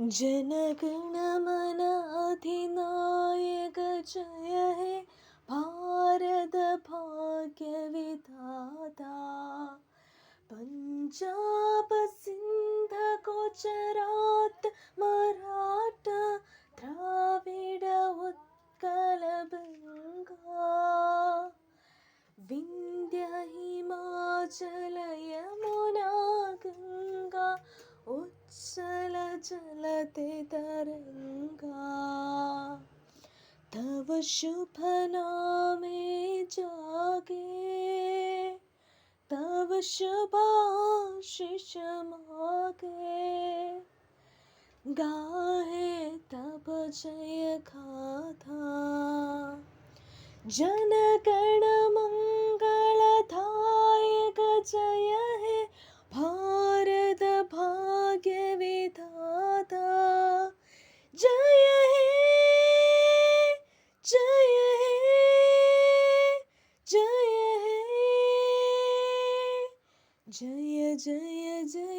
जनगण मन अधिनायक जय हे भारत भाग्य विधाता। पंजाब सिंध गुजरात मराठा द्राविड उत्कल बंगा। विंध्य हिमाचल यमुना गंगा उच्चल जलते तरंगा। तव शुभ नामे जागे तव शुभाशीष मागे। गाहे तब जय गाथा जन गण मंगलदायक जय हे भारत भाग्य विधाता। जय हे जय हे जय हे जय जय जय